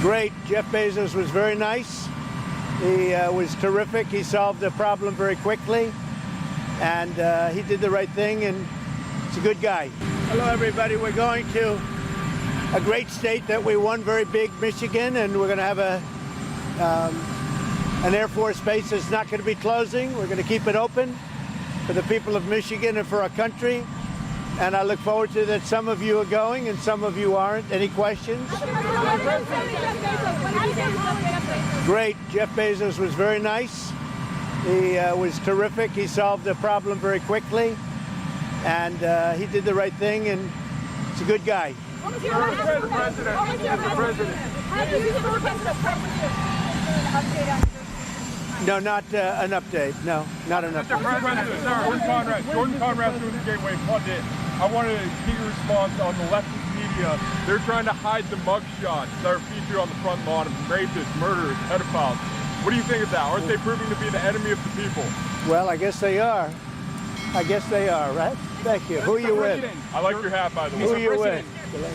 Great. Jeff Bezos was very nice. He was terrific. He solved the problem very quickly, and he did the right thing, and he's a good guy. Hello, everybody. We're going to a great state that we won very big, Michigan, and we're going to have an Air Force base that's not going to be closing. We're going to keep it open for the people of Michigan and for our country. And I look forward to that. Some of you are going and some of you aren't. Any questions? Great. Jeff Bezos was very nice. He was terrific. He solved the problem very quickly, and he did the right thing, and he's a good guy. Mr. President. No, not an update. No, not an update. Mr. President, Jordan Conrad's doing the Gateway Pundit. I wanted to get your response on the leftist media. They're trying to hide the mugshots that are featured on the front lawn of rapists, murderers, pedophiles. What do you think of that? Aren't they proving to be the enemy of the people? Well, I guess they are. I guess they are, right? Thank you. Who are you with? I like your hat, by the way. Who are you with?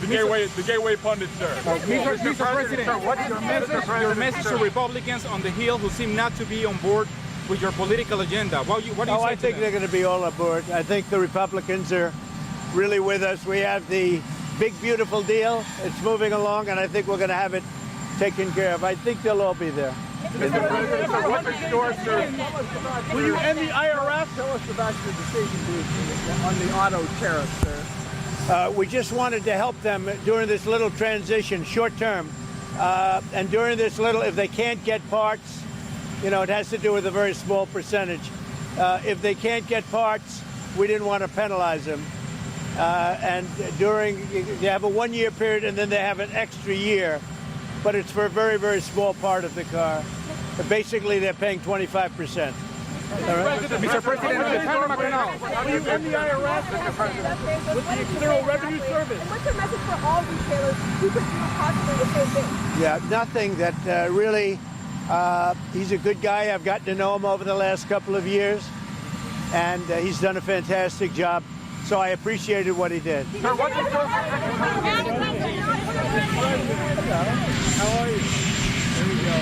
The Gateway Pundit, sir. Mr. President, sir, what's your message to Republicans on the Hill who seem not to be on board with your political agenda? What do you say I think they're going to be all aboard. I think the Republicans are really with us. We have the big, beautiful deal. It's moving along, and I think we're going to have it taken care of. I think they'll all be there. Mr. President, sir, what restores, sir? Will you end the IRS? Tell us about your decision on the auto tariffs, sir. We just wanted to help them during this little transition, short term. And during this little, if they can't get parts, you know, it has to do with a very small percentage. If they can't get parts, we didn't want to penalize them. And they have a 1 year period, and then they have an extra year. But it's for a very, very small part of the car. But basically, they're paying 25%. All right? Mr. President, Will you end the IRS? With the Internal Revenue Service? And what's your message for all retailers who could do possibly the same thing? Yeah, nothing that really, he's a good guy. I've gotten to know him over the last couple of years, and he's done a fantastic job. So I appreciated what he did. Sir, what How are you? There we go.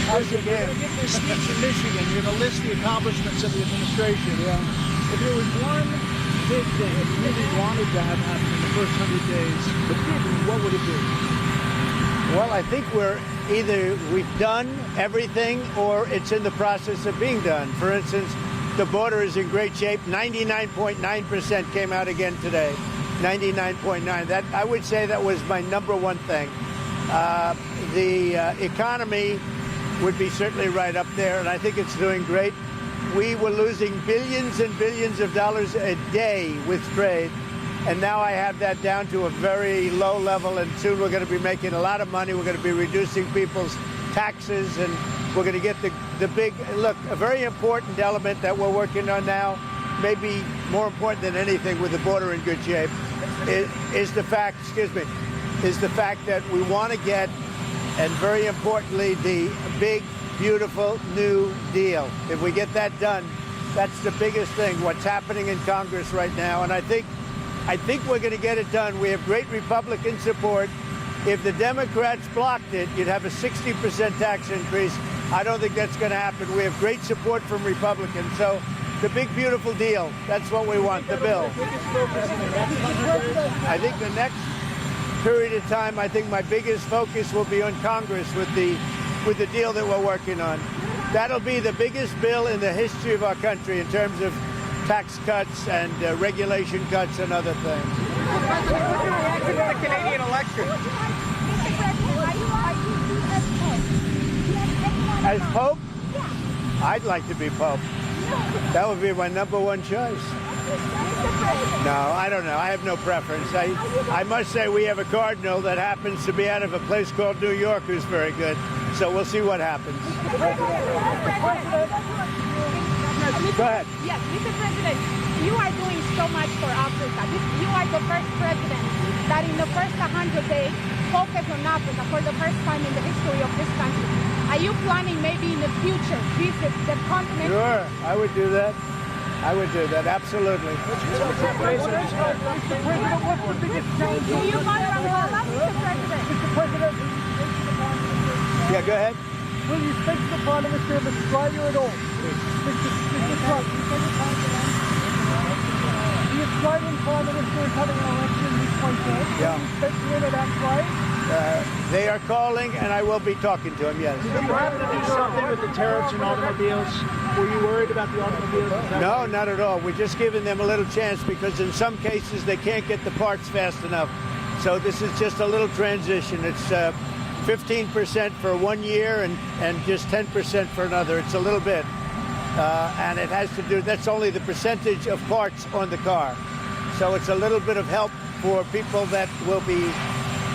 How's it going? Give this speech in Michigan. You're going to list the accomplishments of the administration. Yeah. If there was one big thing that you really wanted to have happen in the first 100 days, but didn't, what would it be? Well, I think we've done everything, or it's in the process of being done. For instance, the border is in great shape. 99.9% came out again today. 99.9. That, I would say, that was my number one thing. The economy would be certainly right up there, and I think it's doing great. We were losing billions and billions of dollars a day with trade, and now I have that down to a very low level, and soon we're going to be making a lot of money. We're going to be reducing people's taxes, and we're going to get the big, look, a very important element that we're working on now, maybe more important than anything with the border in good shape, is the fact, is the fact that we want to get, and very importantly, the big, beautiful New Deal. If we get that done, that's the biggest thing, what's happening in Congress right now. And I think we're going to get it done. We have great Republican support. If the Democrats blocked it, you'd have a 60% tax increase. I don't think that's going to happen. We have great support from Republicans. So the big, beautiful deal, that's what we want, the bill. I think the next period of time, I think my biggest focus will be on Congress with the deal that we're working on. That'll be the biggest bill in the history of our country in terms of tax cuts and regulation cuts and other things. the Canadian election? As Pope? I'd like to be Pope. That would be my number one choice. No, I don't know. I have no preference. I must say we have a cardinal that happens to be out of a place called New York who's very good. So we'll see what happens. Go ahead. Yes, Mr. President, you are doing so much for Africa. You are the first president that in the first 100 days focused on Africa for the first time in the history of this country. Are you planning maybe in the future visit the continent? Sure, I would do that. I would do that, absolutely. Do you want Angola, Mr. President? Yeah, go ahead. Will you speak to the Prime Minister of Australia at all? Mr. Trump. The Australian Prime Minister is having an election this weekend. Yeah. Will you speak to him about trade? They are calling, and I will be talking to him, yes. Did you have to do something with the tariffs and automobiles? Were you worried about the automobiles? No, not at all. We're just giving them a little chance because in some cases they can't get the parts fast enough. So this is just a little transition. It's 15% for 1 year and just 10% for another. It's a little bit. And it has to do, that's only the percentage of parts on the car. So it's a little bit of help for people that will be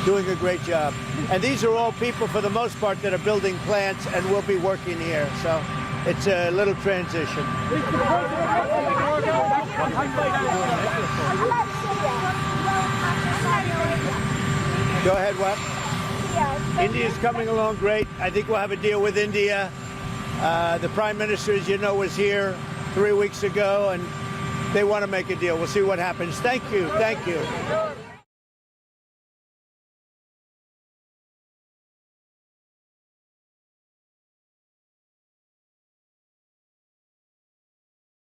doing a great job. And these are all people, for the most part, that are building plants and will be working here. So it's a little transition. Go ahead, what? India's coming along great. I think we'll have a deal with India. The Prime Minister, as you know, was here 3 weeks ago, and they want to make a deal. We'll see what happens. Thank you. Thank you.